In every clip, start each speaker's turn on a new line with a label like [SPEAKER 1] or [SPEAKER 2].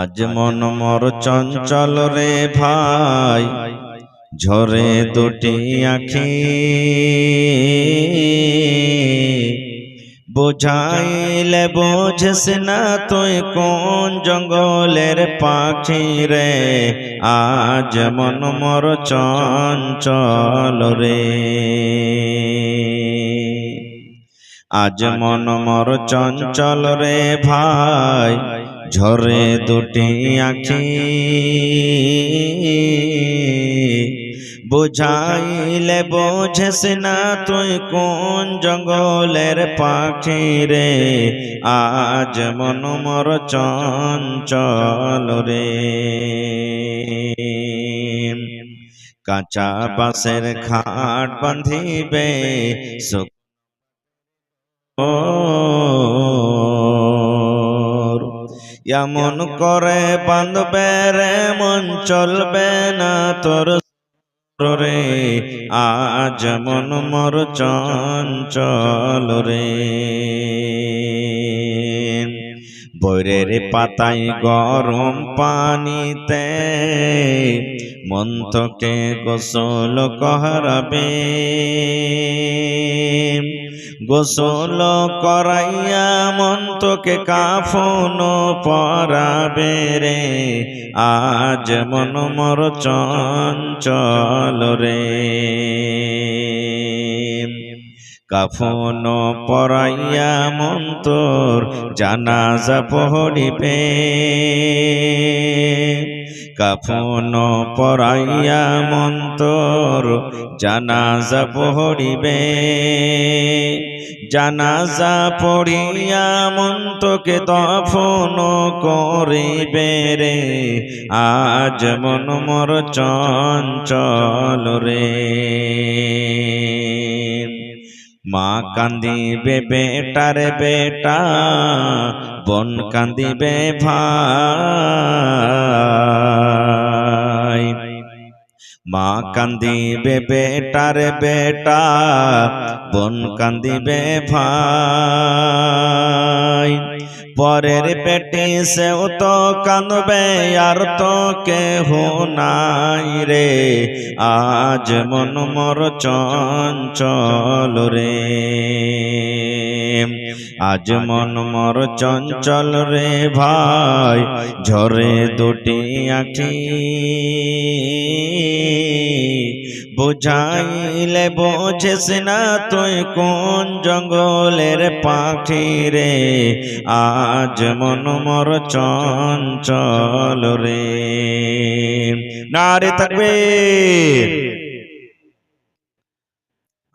[SPEAKER 1] আজ মন মোর চঞ্চল রে ভাই, ঝরে দুটি আখি, বুঝাইলে বোঝিস না তুই কোন জঙ্গলের পাখি রে। আজ মন মোর চঞ্চল রে, আজ মন মোর চঞ্চল রে ভাই, ঝরে দুটি আখি, বুঝাইলে বোঝিস না তুই কোন জঙ্গলের পাখি রে। আজ মন মোর চঞ্চল রে, কাঁচা বাঁশের খাট বাঁধিবে এমন করে বাঁধবে রে মন চলবে না তোর রে। আজ মন মোর চঞ্চল রে, বৈরের পাতায় গরম পানিতে মন তোকে গোসল করাবে, গোসল করাইয়া মন তোকে কাফন পরাবে রে। আজ মন মোর চঞ্চল রে, কাফন পরাইয়া মন তোর জানাজা পড়িবে, কাফন পরাইয়া মন তোর জানাজা পড়িবে, জানাজা পড়িয়া মন তোকে দফন করিবে রে। আজ মন মোর চঞ্চল রে, মা কান্দিবে বেটার বেটা, বোন কান্দিবে ভাই, মা কান্দিবে বেটার বেটা, বোন কান্দিবে ভাই, পরের পেটে সেও তো কাঁদবে আর তো কেহ নাই রে। আজ মন মোর চঞ্চল রে, আজ মন মোর চঞ্চল রে ভাই, ঝরে দুটি আখি, বুঝাইলে বোঝিস না তুই কোন জঙ্গলের পাখি রে। আজ মন মোর চঞ্চল রে, নারে তাকবীর।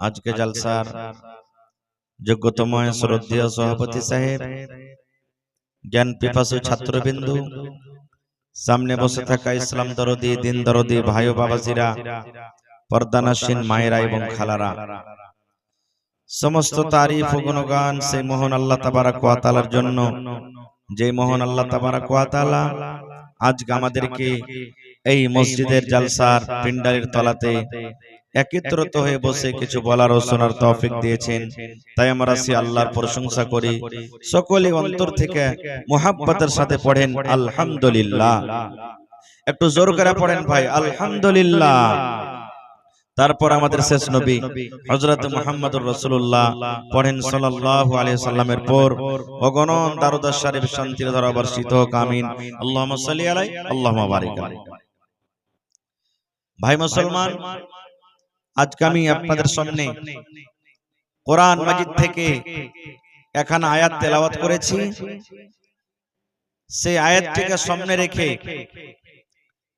[SPEAKER 1] আজকে জলসার যোগ্যতম শ্রদ্ধেয় সভাপতি সাহেব, জ্ঞান পিপাসু ছাত্রবিন্দু, সামনে বসে থাকা ইসলাম দরদি দিন দরদি ভাই ও বাবাজিরা, পর্দানাসীন মায়েরা এবং খালারা, সমস্ত তারিফ ও গুণগান সেই মহান আল্লাহ তাবারাক ওয়া তাআলার জন্য, যে মহান আল্লাহ তাবারাক ওয়া তাআলা আজকে আমাদেরকে এই মসজিদের জলসার পিন্ডারের তলাতে একত্রিত হয়ে বসে কিছু বলার ও শোনার তৌফিক দিয়েছেন। তাই আমরা সেই আল্লাহর প্রশংসা করি, সকলে অন্তর থেকে মুহাব্বতের সাথে পড়েন আলহামদুলিল্লাহ। একটু জোর করে পড়েন ভাই আলহামদুলিল্লাহ। তারপর আমাদের শেষ নবী হযরত মুহাম্মদুর রাসূলুল্লাহ পড়েন সাল্লাল্লাহু আলাইহি সাল্লামের পর অগণন দারুদ শরীফ শান্তির ধারা বর্ষিত হোক, আমিন। আল্লাহুম্মা সাল্লি আলাইহি আল্লাহুম্মা বারিক আলাইহি। ভাই মুসলমান, আজকে আমি আপনাদের সামনে কোরআন মাজিদ থেকে একখানা আয়াত তেলাওয়াত করেছি। সেই আয়াতটিকে সামনে রেখে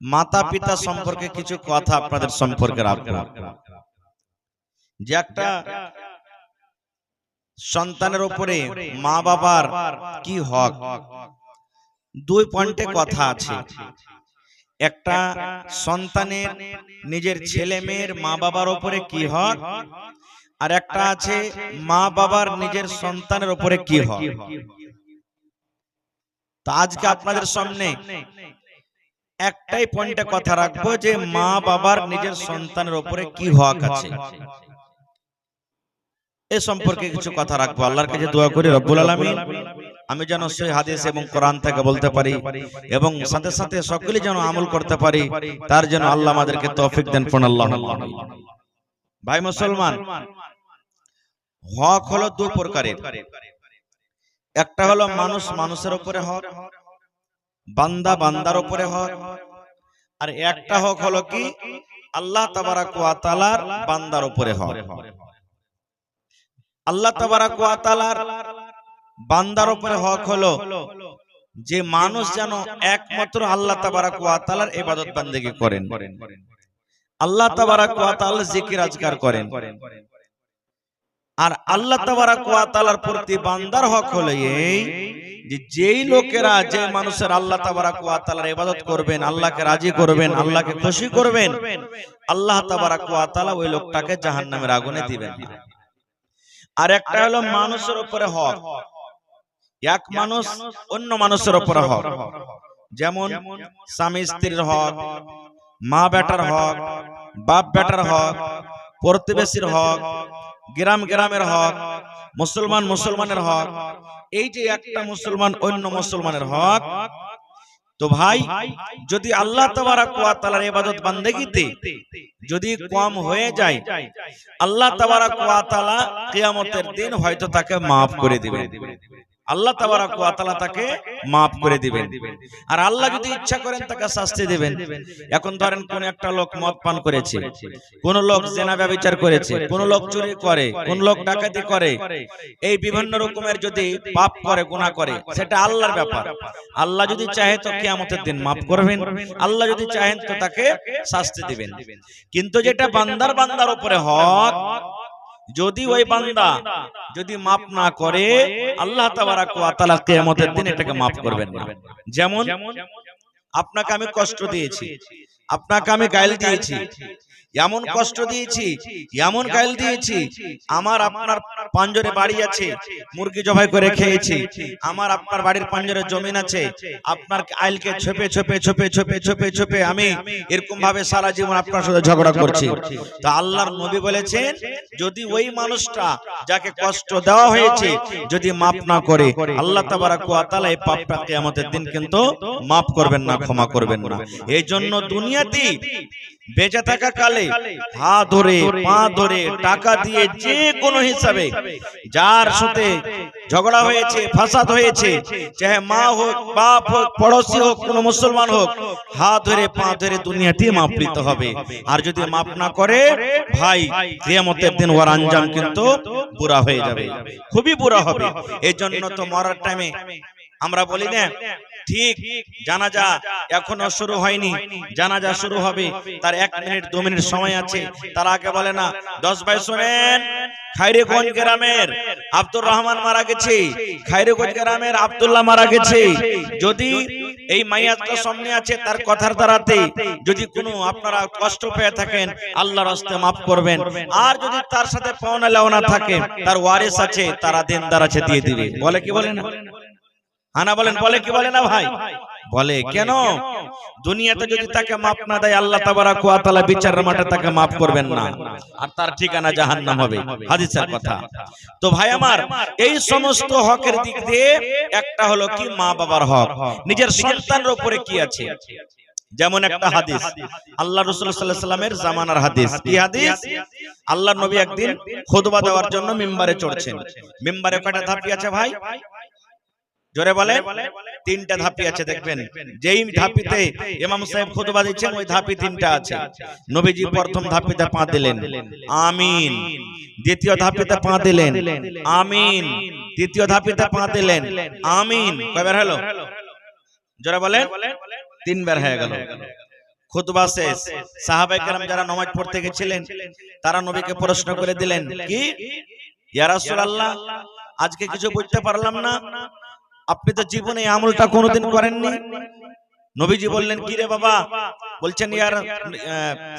[SPEAKER 1] মাতা পিতা সম্পর্কে কিছু কথা আপনাদের সম্পর্কে রাখবো। যে একটা সন্তানের উপরে মা বাবার কি হক, দুই পয়েন্টে কথা আছে। একটা সন্তানের নিজের ছেলে মেয়ের মা বাবার উপরে কি হক, আর একটা আছে মা বাবার নিজের সন্তানের উপরে কি হক। তা আজকে আপনাদের সামনে একটাই পয়েন্টে কথা রাখবো যে মা বাবার নিজের সন্তানের উপরে কি হক আছে। এ সম্পর্কে কিছু কথা রাখবো। আল্লাহর কাছে দোয়া করি রব্বুল আলামিন আমি যেন সেই হাদিস এবং কোরআন থেকে বলতে পারি এবং সাথে সাথে সকলে যেন আমল করতে পারি, তার জন্য আল্লাহ আমাদেরকে তৌফিক দেন। আল্লাহুম্মা আমিন। ভাই মুসলমান, হক হলো দুই প্রকারের। একটা হলো মানুষ মানুষের উপরে হক, বান্দা বান্দার উপরে হক, আর একটা হক হলো কি আল্লাহ তাবারাক ওয়া তাআলার বান্দার উপরে হক। আল্লাহ তাবারাক ওয়া তাআলার বান্দার উপরে হক হলো যে মানুষ যেন একমাত্র আল্লাহ তাবারাক ওয়া তাআলার ইবাদত বান্দেগি করেন, আল্লাহ তাবারাক ওয়া তাআলার জিকির আজকার করেন। আর আল্লাহ তাবারাক ওয়া তাআলার প্রতি বান্দার হক হলো এই যে যেই লোকেরা, যে মানুষের আল্লাহ তাবারাক ওয়া তাআলার ইবাদত করবেন, আল্লাহকে রাজি করবেন, আল্লাহকে খুশি করবেন, আল্লাহ তাবারাক ওয়া তাআলা ওই লোকটাকে জাহান্নামের আগুনে দিবেন না। আর একটা হলো মানুষের উপরে হক, এক মানুষ অন্য মানুষের উপরে হক, যেমন স্বামী স্ত্রীর হক, মা বেটার হক, বাপ বেটার হক, প্রতিবেশীর হক, গ্রাম গ্রামের হক, মুসলমান মুসলমানের হক। এই যে একটা মুসলমান অন্য মুসলমানের হক, তো ভাই যদি আল্লাহ তাবারাক ওয়া তাআলার ইবাদত বান্দেগিতে যদি কম হয়ে যায়, আল্লাহ তাবারাক ওয়া তাআলা কিয়ামতের দিন হয়তো তাকে maaf করে দিবেন। আল্লাহ তাবারাক ওয়া তাআলা তাকে maaf করে দিবেন। আর আল্লাহ যদি ইচ্ছা করেন তাকে শাস্তি দিবেন। এখন ধরেন কোন একটা লোক মদ পান করেছে, কোন লোক জিনা ব্যভিচার করেছে, কোন লোক চুরি করে, কোন লোক ডাকাতি করে, এই বিভিন্ন রকমের যদি পাপ করে, গুনাহ করে, সেটা আল্লাহর ব্যাপার। আল্লাহ যদি চাহে তো কিয়ামতের দিন maaf করবেন, আল্লাহ যদি চাহেন তো তাকে শাস্তি দিবেন। কিন্তু যেটা বান্দার উপরে হক, যদি ওই বান্দা যদি মাফ না করে, আল্লাহ তাবারাক ওয়া তাআলা কিয়ামতের দিন এটাকে মাফ করবেন না। যেমন আপনাকে আমি কষ্ট দিয়েছি, আপনাকে আমি গাইল দিয়েছি, এমন কষ্ট দিয়েছি, এমন গাইল দিয়েছি, আমার আপনার পাঞ্জরে বাড়ি আছে, মুরগি জবাই করে খেয়েছি, আমার আপনার বাড়ির পাঞ্জরে জমিন আছে, আপনার আইলকে ছোপে ছোপে ছোপে ছোপে ছোপে ছোপে আমি এরকম ভাবে সারা জীবন আপনার সাথে ঝগড়া করছি। তা আল্লাহর নবী বলেছেন, যদি ওই মানুষটা যাকে কষ্ট দেওয়া হয়েছে যদি মাফ না করে, আল্লাহ তাবারাক ওয়া তাআলা এই পাপটা কিয়ামতের দিন কিন্তু মাফ করবেন না, ক্ষমা করবেন না। এই জন্য দুনিয়াতে বেঁচে থাকা কালে হাত ধরে, পা ধরে, টাকা দিয়ে, যে কোনো হিসাবে যার সাথে ঝগড়া হয়েছে, ফাসাদ হয়েছে, চাহে মা হোক, বাপ হোক, পড়োশি হোক, কোন মুসলমান হোক, হাত ধরে পা ধরে দুনিয়াতে মাফ দিতে হবে। আর যদি মাফ না করে ভাই, কিয়ামতের দিন ওর আঞ্জাম কিন্তু বুরা হয়ে যাবে, খুবই বুরা হবে। এই জন্য তো মরার টাইমে আমরা বলি না, ঠিক জানাজা এখনো শুরু হয়নি, জানাজা শুরু হবে, তার 1 মিনিট 2 মিনিট সময় আছে, তার আগে বলে না, 10 ভাই শুনেন, খাইরেগঞ্জ গ্রামের আব্দুর রহমান মারা গেছে, খাইরেগঞ্জ গ্রামের আব্দুল্লাহ মারা গেছে। যদি এই মাইয়াতটা সামনে আছে, তার কথার দ্বারাতে যদি কোনো আপনারা কষ্ট পেয়ে থাকেন, আল্লাহর রাস্তে মাফ করবেন। আর যদি তার সাথে পাওনা লেওনা থাকে, তার ওয়ারিস আছে, তারা দেনদার আছে, দিয়ে দিবে। বলে কি বলে না? আনা বলেন, বলে কি বলে না ভাই? বলে। কেন? দুনিয়াতে যদি তাকে মাফ না দেয়, আল্লাহ তাবারাক ওয়া তাআলা বিচারের মাঠে তাকে মাফ করবেন না, আর তার ঠিকানা জাহান্নাম হবে, হাদিসের কথা। তো ভাই আমার, এই সমস্ত হকের দিক দিয়ে একটা হলো কি মা বাবার হক, নিজের সন্তানের উপরে কি আছে। যেমন একটা হাদিস, আল্লাহ রাসূল সাল্লাল্লাহু আলাইহি ওয়াসাল্লামের জামানার হাদিস। কি হাদিস? আল্লাহর নবী একদিন খুতবা দেওয়ার জন্য মিম্বারে চড়ছেন। মিম্বারে কয়টা ধাপি আছে ভাই? জোরে বলে। 3টা ধাপি আছে। দেখবেন যেই ধাপিতে ইমাম সাহেব খুতবা দিচ্ছেন, ওই ধাপি 3টা আছে। নবীজি প্রথম ধাপিতে পা দিলেন, আমিন। দ্বিতীয় ধাপিতে পা দিলেন, আমিন। তৃতীয় ধাপিতে পা দিলেন, আমিন। কয়বার হলো? জোরে বলেন। 3 বার হয়ে গেল। খুতবা শেষ। সাহাবায়ে কেরাম যারা নামাজ পড়তে গেছিলেন, তারা নবীকে প্রশ্ন করে দিলেন, কি ইয়া রাসূলুল্লাহ, আজকে কিছু বুঝতে পারলাম না, আপনি তো জীবনে এই আমলটা কোনোদিন করেননি। নবীজি বললেন, কি রে বাবা? বলছেন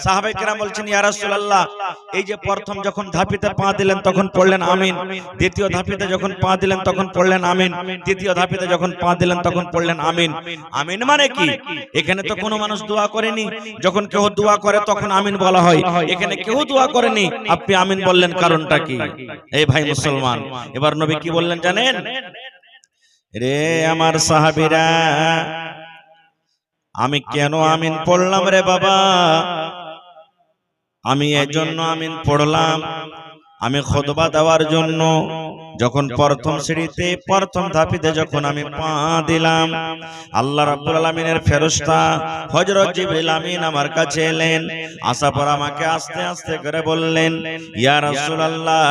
[SPEAKER 1] সাহাবায়ে কেরাম বলছেন, ইয়া রাসূলুল্লাহ, এই যে প্রথম যখন ধাপিতে পা দিলেন তখন পড়লেন আমিন, দ্বিতীয় ধাপিতে যখন পা দিলেন তখন পড়লেন আমিন, তৃতীয় ধাপিতে যখন পা দিলেন তখন পড়লেন আমিন। আমিন মানে কি? এখানে তো কোনো মানুষ দোয়া করেনি, যখন কেউ দোয়া করে তখন আমিন বলা হয়, এখানে কেউ দোয়া করেনি, আপনি আমিন বললেন, কারণটা কি? এই ভাই মুসলমান, এবার নবী কি বললেন জানেন? রে আমার সাহাবীরা, আমি কেন আমিন পড়লাম রে বাবা? আমি এজন্য আমিন পড়লাম, আমি খুতবা দেওয়ার জন্য যখন প্রথম সিঁড়িতে প্রথম ধাপিতে যখন আমি পা দিলাম, আল্লাহ রাব্বুল আলামিনের ফেরেশতা হযরত জিবরিল আমিন আমার কাছে এলেন। আসার পর আমাকে আস্তে আস্তে করে বললেন, ইয়া রাসূলুল্লাহ,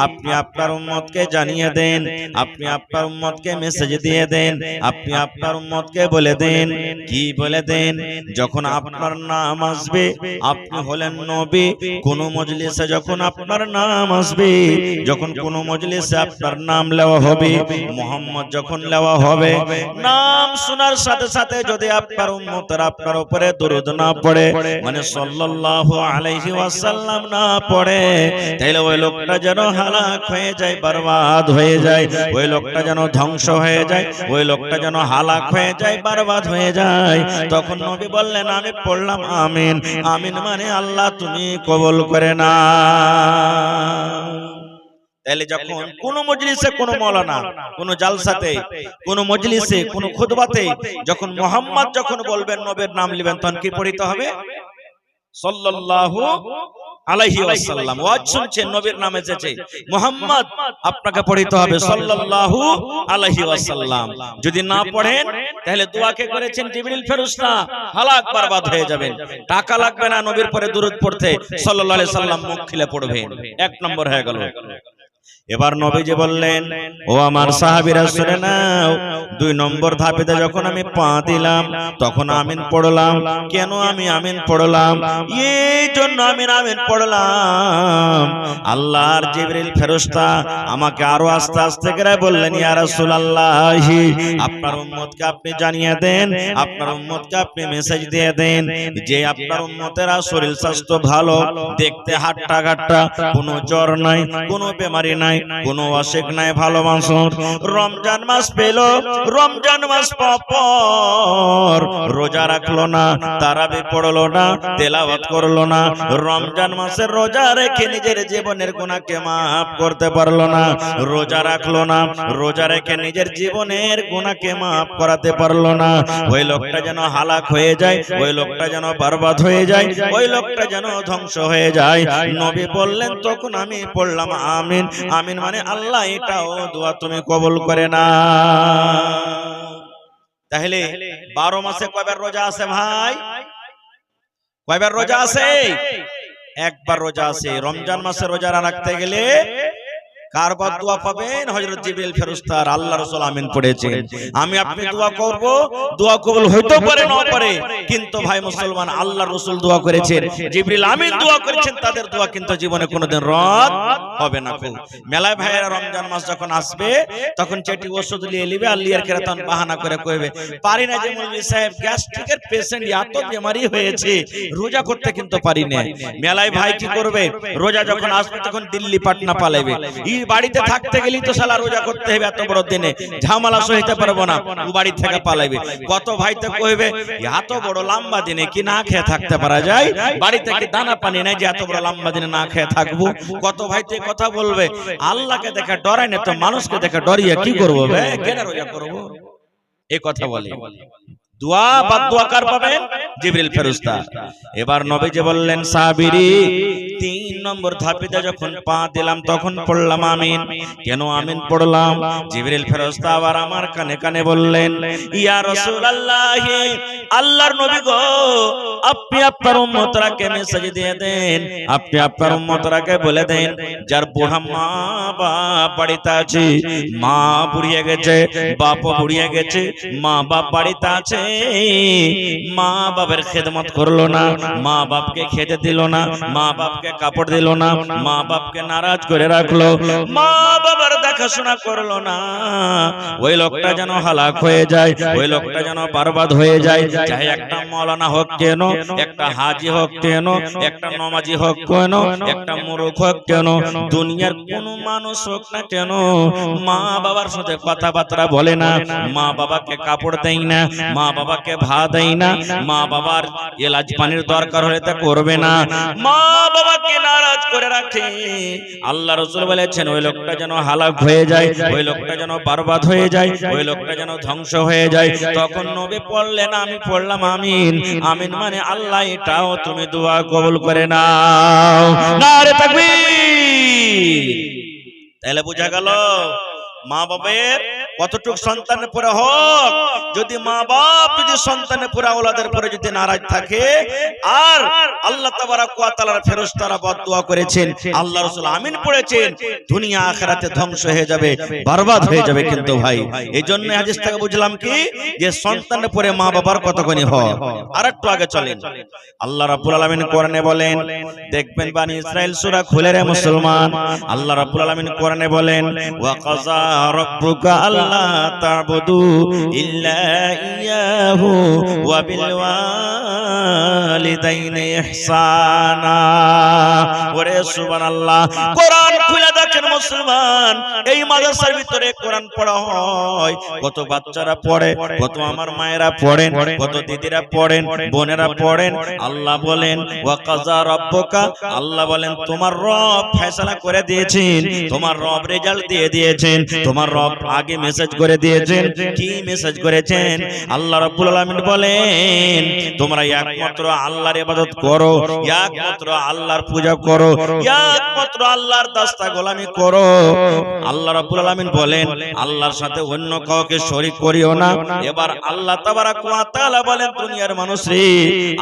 [SPEAKER 1] আপনি আপনার উম্মতকে জানিয়ে দেন, আপনি আপনার উম্মতকে মেসেজ দিয়ে দেন, আপনি আপনার উম্মতকে বলে দেন। কি বলে দেন? যখন আপনার নাম আসবে, আপনি হলেন নবী, কোন মজলিসে যখন আপনার নাম আসবে, যখন কোন মজলিসে আপনার নাম নেওয়া হবে, মুহাম্মদ যখন নেওয়া হবে, নাম শোনার সাথে সাথে যদি আপনার উম্মতরা আপনার উপরে দরুদ না পড়ে, মানে সাল্লাল্লাহু আলাইহি ওয়াসাল্লাম না পড়ে, তাহলে ওই লোকটা যেন হালাক হয়ে যায়, বরবাদ হয়ে যায়, ওই লোকটা যেন ধ্বংস হয়ে যায়, ওই লোকটা যেন হালাক হয়ে যায়, বরবাদ হয়ে যায়। তখন নবী বললেন, আমি পড়লাম আমিন। আমিন মানে আল্লাহ তুমি কবুল করে না। তাহলে যখন কোন মজলিসে, কোন মাওলানা, কোন জালসাতে, কোন মজলিসে, কোন খুতবাতে যখন মুহাম্মদ যখন বলবেন, নবীর নাম নেবেন, তখন কি পড়তে হবে? সাল্লাল্লাহু আলাইহি ওয়াসাল্লাম। ওয়াজ শুনছেন, নবীর নাম এসেছে, মুহাম্মদ, আপনাকে পড়তে হবে সাল্লাল্লাহু আলাইহি ওয়াসাল্লাম। যদি না পড়েন তাহলে দোয়া কে করেছেন জিবরিল ফেরেশতা, হালাক বরবাদ হয়ে যাবেন। টাকা লাগবে না নবীর পরে দুরূদ পড়তে, সাল্লাল্লাহু আলাইহি সাল্লাম মুখ খুলে পড়বেন। এক নম্বর হয়ে গেল। এবার নবীজি বললেন, ও আমার সাহাবীরা শুনে নাও, দুই নম্বর ধাপেতে যখন আমি পা দিলাম তখন আমিন পড়লাম। কেন আমি আমিন পড়লাম? এই জন্য আমিন পড়লাম, আল্লাহর জিবরিল ফেরেশতা আমাকে আরো আস্তে আস্তে করে বললেন, ইয়া রাসূলুল্লাহ, আপনার উম্মতকে আপনি জানিয়ে দেন, আপনার উম্মতকে আপনি মেসেজ দিয়ে দেন যে আপনার উম্মতেরা শরীর স্বাস্থ্য ভালো, দেখতে হাট্টা ঘাট্টা, কোনো জ্বর নাই, কোনো বেমারি নাই, কোনো অসুখ নাই, ভালো মানুষ। রমজান মাস পেল, রমজান মাস পর রোজা রাখলো না, তারাবি পড়লো না, তেলাওয়াত করলো না, রমজান মাসের রোজা রেখে নিজের জীবনের গুনাহকে মাফ করতে পারলো না, রোজা রাখলো না, রোজা রেখে নিজের জীবনের গুনাহকে মাফ করাতে পারলো না, ওই লোকটা যেন হালাক হয়ে যায়, ওই লোকটা যেন বরবাদ হয়ে যায়, ওই লোকটা যেন ধ্বংস হয়ে যায়। নবী বললেন, তখন আমি পড়লাম আমিন। আমিন মানে আল্লাহ এটাও দোয়া তুমি কবুল করে না। তাহলে 12 মাসে কয়বার রোজা আছে ভাই? কয়বার রোজা আছে? একবার রোজা আছে। রমজান মাসে রোজা রাখতে গেলে কারবার দোয়া পাবেন? হযরত জিবরিল ফেরেশতা আল্লাহ রাসূল আমিন পড়েছেন। আমি আপনি দোয়া করব, দোয়া কবুল হইতে পারে না পারে, কিন্তু ভাই মুসলমান, আল্লাহ রাসূল দোয়া করেছেন, জিবরিল আমিন দোয়া করেছেন, তাদের দোয়া কিন্তু জীবনে কোনোদিন রদ হবে না। মেলায় ভাইয়েরা রমজান মাস যখন আসবে তখন চেটি ওষুধ নিয়ে নিবে, আর লিয়ার কেরাতন বাহানা করে কইবে, পারি না যে মৌলভী সাহেব, গ্যাস্ট্রিকের পেশেন্ট, এত বেমারি হয়েছে, রোজা করতে কিন্তু পারি না। মেলায় ভাই কি করবে? রোজা যখন আসবে তখন দিল্লি পাটনা পালাইবে। বাড়িতে থাকতে গেলেই তো শালা রোজা করতে হবে, এত বড় দিনে ঝামেলা সইতে পারবো না, ও বাড়ি থেকে পালাইবে। কত ভাই তো কইবে, এত বড় লম্বা দিনে কি না খেয়ে থাকতে পারা যায়? বাড়িতে কি দানা পানি নাই যে এত বড় লম্বা দিনে না খেয়ে থাকবো? কত ভাই তো কথা বলবে। আল্লাহকে দেখে ডরাই না তো মানুষকে দেখে ডরিয়ে কি করবো? কেন রোজা করবো? এই কথা বলে। দোয়া বা দোয়া কার পাবেন? জিবরিল ফেরেশতা। এবার নবীজি বললেন, সাহাবীরি, 3 নম্বর ধাপেতে যখন পা দিলাম তখন পড়লাম আমিন। কেন আমিন পড়লাম? জিবরিল ফেরেশতা আবার আমার কানে কানে বললেন, ইয়া রাসূলুল্লাহ, আল্লাহর নবী গো, আপনি আপনার উম্মতরাকে মেসেজ দিয়ে দেন, আপনি আপনার উম্মতরাকে বলে দেন, যার বুড়া মা বাপ বাড়িতে আছে, মা বুড়িয়ে গেছে, বাপও বুড়িয়ে গেছে, মা বাপ বাড়িতে আছে, মা বাবার খেদমত করলো না, মা বাপকে খেতে দিল না, মা বাপকে কাপড় দিল না, মা বাপকে নারাজ করে রাখলো, মা বাবার দেখাশোনা করলো না, ওই লোকটা যেন হালাক হয়ে যায়, ওই লোকটা যেন বরবাদ হয়ে যায়। চাহে একটা মাওলানা হোক কেন, একটা হাজি হোক কেন, একটা নমাজি হোক কেন, একটা মুরুখ হোক কেন, দুনিয়ার কোন মানুষ হোক না কেন, মা বাবার সাথে কথাবার্তা বলে না, মা বাবাকে কাপড় দেয় না, মা বাবাকে ভাত দেয় না, মা বাবার এলাজ পানির দরকার হলে তা করবে না, মা বাবাকে নারাজ করে রাখে। আল্লাহ রাসূল বলেছেন ওই লোকটা যেন হালাক হয়ে যায়, ওই লোকটা যেন বরবাদ হয়ে যায়, ওই লোকটা যেন ধ্বংস হয়ে যায়। তখন নবী পড়লেন, আমি পড়লাম আমিন। আমিন মানে আল্লাহ এটাও তুমি দোয়া কবুল করে নাও। নারে তাকবীর। তাহলে বোঝা গেল মা বাবার কতটুকু সন্তানের পরে হক। যদি মা বাপ যদি সন্তানের পরে আওলাদের পরে যদি নারাজ থাকে, আর আল্লাহ তাবারক ওয়া তাআলার ফেরেশতারা বদদুয়া করেছেন, আল্লাহ রাসূল আমিন পড়েছেন, দুনিয়া আখিরাতে ধ্বংস হয়ে যাবে, বরবাদ হয়ে যাবে। কিন্তু ভাই এইজন্য হাদিস থেকে বুঝলাম কি যে সন্তানের পরে মা বাবার কতখানি হক। আরেকটু আগে চলেন, আল্লাহ রাব্বুল আলামিন কোরআনে বলেন, দেখবেন বনি ইসরাইল সূরা খুলে রে মুসলমান, আল্লাহ রাব্বুল আলামিন কোরআনে বলেন, ওয়া কাযা রাব্বুকা আল্লা তা'বুদু ইল্লা ইয়াহু ওয়া বিল ওয়ালিদাইনি ইহসানা। ওরে সুবহানাল্লাহ, কোরআন খুলে দেখেন মুসলমান, এই মাদ্রাসার ভিতরে কোরআন পড়া হয়, কত বাচ্চারা পড়ে, কত আমার মায়েরা পড়েন, কত দিদিরা পড়েন, বোনেরা পড়েন। আল্লাহ বলেন ওয়া কাযা রাব্বুকা, আল্লাহ বলেন তোমার রব ফয়সালা করে দিয়েছেন, তোমার রব রেজাল্ট দিয়ে দিয়েছেন, তোমার রব আগে মেসেজ করে দিয়েছেন। কি মেসেজ করেছেন? আল্লাহ রাব্বুল আলামিন বলেন তোমরা একমাত্র আল্লাহর ইবাদত করো, একমাত্র আল্লাহর পূজা করো, একমাত্র আল্লাহর দাস্তা গোলামি করো। আল্লাহ রাব্বুল আলামিন বলেন আল্লাহর সাথে অন্য কাউকে শরীক করিও না। এবার আল্লাহ তাবারক ওয়া তাআলা বলেন দুনিয়ার মানুষ রে,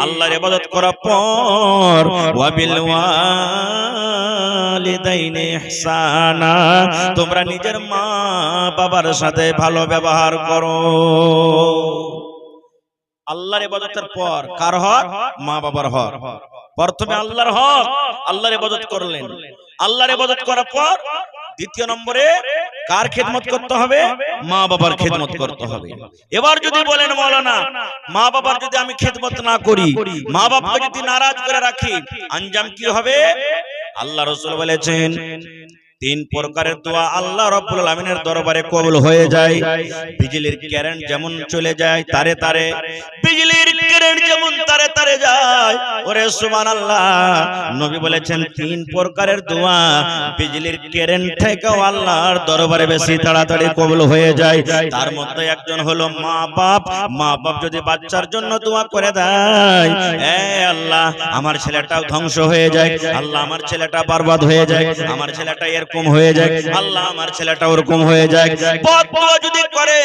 [SPEAKER 1] আল্লাহর ইবাদত করার পর ওয়া বিল ওয়ালিদাইনি ইহসানা, তোমরা নিজের মা বাবার সাথে ভালো ব্যবহার করো। আল্লাহর ইবাদতের পর কার হক? মা বাবার হক। প্রথমে আল্লাহর হক, আল্লাহর ইবাদত করলেন, আল্লাহর ইবাদত করার পর দ্বিতীয় নম্বরে কার খেদমত করতে হবে? মা বাবার খেদমত করতে হবে। এবার যদি বলেন মাওলানা মা বাবার যদি আমি খেদমত না করি, মা বাবাকে যদি নারাজ করে রাখি, আঞ্জাম কি হবে? আল্লাহ রাসূল বলেছেন তিন প্রকারের দোয়া আল্লাহ রাব্বুল আলামিনের দরবারে কবুল হয়ে যায়। বিজলির কারেন্ট যেমন চলে যায় তারে তারে, বিজলির কারেন্ট যেমন তারে তারে যায়। ওরে সুবহানাল্লাহ, নবী বলেছেন তিন প্রকারের দোয়া বিজলির কারেন্ট থেকেও আল্লাহর দরবারে বেশি তাড়াতাড়ি কবুল হয়ে যায়। তার মধ্যে একজন হলো মা বাপ। মা বাপ যদি বাচ্চার জন্য দোয়া করে দেয়, এ আল্লাহ আমার ছেলেটাও ধ্বংস হয়ে যায়, আল্লাহ আমার ছেলেটা বরবাদ হয়ে যায়, আমার ছেলেটা এরকম হয়ে যায়, আল্লাহ আমার ছেলেটা ওরকম হয়ে যায়, বদদুয়া যদি করে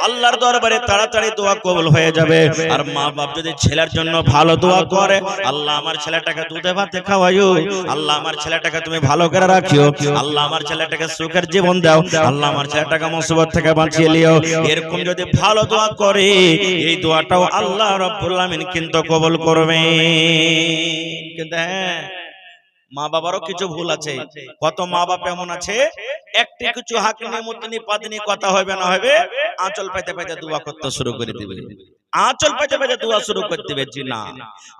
[SPEAKER 1] আল্লাহর দরবারে তাড়াতাড়ি দোয়া কবুল হয়ে যাবে। আর মা বাপ যদি ছেলের জন্য ভালো দোয়া করে, আল্লাহ আমার ছেলেটাকে দুধে ভাতে খাওয়াইও, আল্লাহ আমার ছেলেটাকে তুমি ভালো করে রাখিও, আল্লাহ আমার ছেলেটাকে সুখের জীবন দাও, আল্লাহ আমার ছেলেটাকে মুসিবত থেকে বাঁচিয়ে লিও, এরকম যদি ভালো দোয়া করে এই দোয়াটাও আল্লাহ রাব্বুল আলামিন কিন্তু কবুল করবে। কিন্তু হ্যাঁ, মা বাবারও কিছু ভুল আছে। কত মা বাপ এমন আছে একটি কিছু হাকিনি মুতনি পাদনি কথা হবে না হবে আঁচল পাইতে পাইতে দোয়া করতে শুরু করে দিবে, আঁচল পাইতে পাইতে দোয়া শুরু করে দিবে। জি না,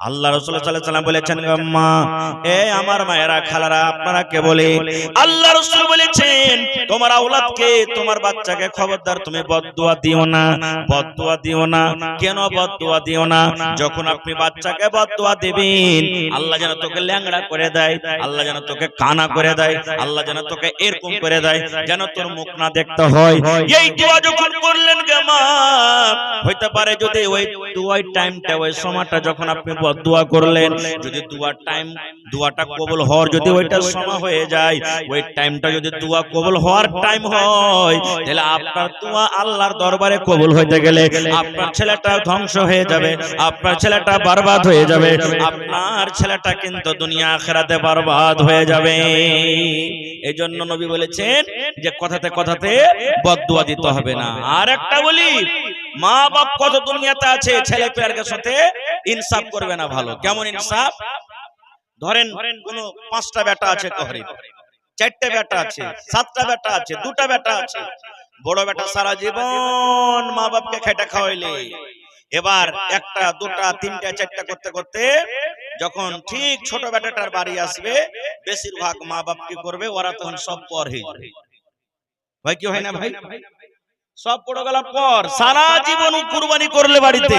[SPEAKER 1] আল্লাহ রাসূল সাল্লাল্লাহু আলাইহি ওয়াসাল্লাম বলেছেন আম্মা, এ আমার মায়েরা খালারা আপনারা কে বলে, আল্লাহ রাসূল বলেছেন তোমার আওলাদকে তোমার বাচ্চাকে খবরদার তুমি বদদুয়া দিও না, বদদুয়া দিও না। কেন বদদুয়া দিও না? যখন আপনি বাচ্চাকে বদদুয়া দিবেন, আল্লাহ যেন তোকে ল্যাংড়া করে দেয়, আল্লাহ যেন তোকে কানা করে দেয়, আল্লাহ যেন তোকে এরকম করে দেয় যেন তোর মুখ না দেখতে হয়। এই দোয়া যখন করলেন গে মা, হইতে পারে যদি ওই দোয়ার টাইমটা ওই সময়টা যখন আপনি বদদুয়া করলেন, যদি দোয়ার টাইম দোয়াটা কবুল হওয়ার যদি ওইটা সময় হয়ে যায়, ওই টাইমটা যদি দোয়া কবুল হওয়ার টাইম হয়, তাহলে আপনার দোয়া আল্লাহর দরবারে কবুল হইতে গেলে আপনার ছেলেটা ধ্বংস হয়ে যাবে, আপনার ছেলেটা বরবাদ হয়ে যাবে, আপনার ছেলেটা কিন্তু দুনিয়া আখিরাতে বরবাদ হয়ে যাবে। এইজন্য নবী বলেছেন যে কথাতে কথাতে বদদুয়া দিতে হবে না। আর একটা বলি, মা বাপ কত দুনিয়াতে আছে ছেলে পেয়ারকে সাথে ইনসাফ করবে না। ভালো কেমন ইনসাফ? ধরেন কোন 5টা বেটা আছে, ঘরে 4টে বেটা আছে, 7টা বেটা আছে, 2টা বেটা আছে। বড় বেটা সারা জীবন মা বাপকে খেটে খাওয়াইলে, এবার 1টা 2টা 3টা 4টা করতে করতে যখন ঠিক ছোট বেটাটার বাড়ি আসবে, বেশিরভাগ মা বাপ কি করবে, ওরা তখন সব পর হয়ে যাবে। ভাই কি হয় না ভাই? সব পড়ে গেল পর সারা জীবন কুরবানি করলে বাড়িতে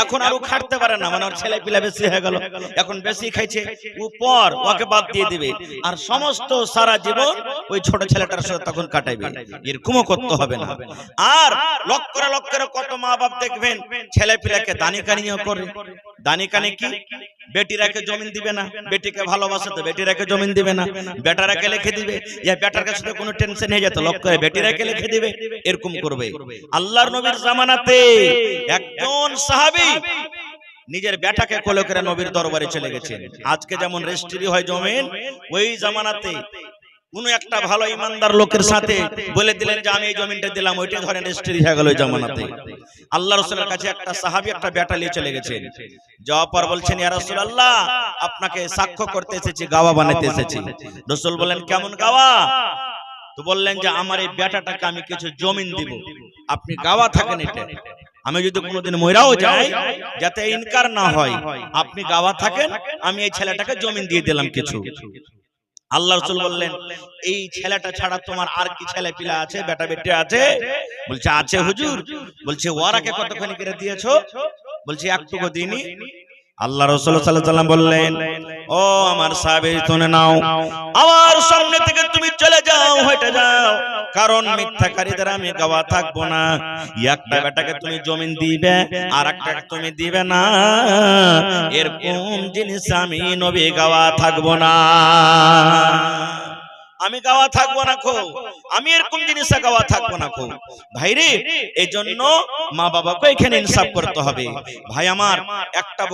[SPEAKER 1] এখন আর ও খাটতে পারে না, মানে ওর ছেলে পিলা বেশি হয়ে গেল, এখন বেশি খাইছে, ও পর ওকে বাদ দিয়ে দিবে আর সমস্ত সারা জীবন ওই ছোট ছেলেটার সাথে তখন কাটাইবে। এরকমও করতে হবে না। আর লক্ষ কত মা বাপ দেখবেন ছেলে পিলাকে দানি কানিও করে। দানি কানি কি? বেটিরাকে জমিন দিবে না, বেটিকে ভালোবাসে তো বেটিরাকে জমিন দিবে না, বেটারাকে লিখে দিবে, ইয়া বেটার কাছে তো কোনো টেনশন হয়ে যেত, লক্ষ করে বেটিরাকে লিখে দিবে, এরকম করবে। আল্লাহর নবীর জামানাতে একজন সাহাবী নিজের বেটাকে কোলে করে নবীর দরবারে চলে গেছেন। আজকে যেমন রেজিস্ট্রি হয় জমিন, ওই জামানাতে কোন একটা ভালো ইমানদার লোকের সাথে বলে দিলেন যে আমি এই জমিনটা দিলাম, ওইটাই ধরেন রেজিস্ট্রি হয়ে গেল ওই জামানাতে। আল্লাহ রাসূলের কাছে একটা সাহাবী একটা বেটা নিয়ে চলে গেছেন, যাওয়ার পর বলছেন ইয়া রাসূলুল্লাহ আপনাকে সাক্ষ্য করতে এসেছি, গাওয়া বানাতে এসেছি। রাসূল বললেন কেমন গাওয়া? তো বললেন যে আমার এই বেটাটাকে আমি কিছু জমিন দিব, আপনি গাওয়া থাকেন, এটা আমি যদি কোনোদিন মইরাও যাই যাতে ইনকার না হয়, আপনি গাওয়া থাকেন, আমি এই ছেলেটাকে জমিন দিয়ে দিলাম কিছু। আল্লাহ রাসূল বললেন এই ছেলেটা ছাড়া তোমার আর কি ছেলে পিলা আছে, বেটা বেটি আছে? বলছে আছে হুজুর। বলছে ওরাকে কতখানি করে দিয়েছো? বলছে একটুকু দিইনি। আল্লাহ রাসূল সাল্লাল্লাহু আলাইহি ওয়াসাল্লাম বললেন ও আমার সাহাবী শুনে নাও, আমার সামনে থেকে তুমি চলে যাও, হেঁটে যাও, কারণ মিথ্যাকারীদের আমি গাওয়া থাকবো না। একটা বেটাকে তুমি জমিন দিবে আর একটাকে তুমি দিবে না, এরকম জিনিস আমি নবী গাওয়া থাকবো না, আমি গাওয়া থাকবো না খো, আমি এরকম জিনিসে গাওয়া থাকবো না খো। ভাইরে এই জন্য মা বাবাকে এখানে ইনসাফ করতে হবে। ভাই আমার একটা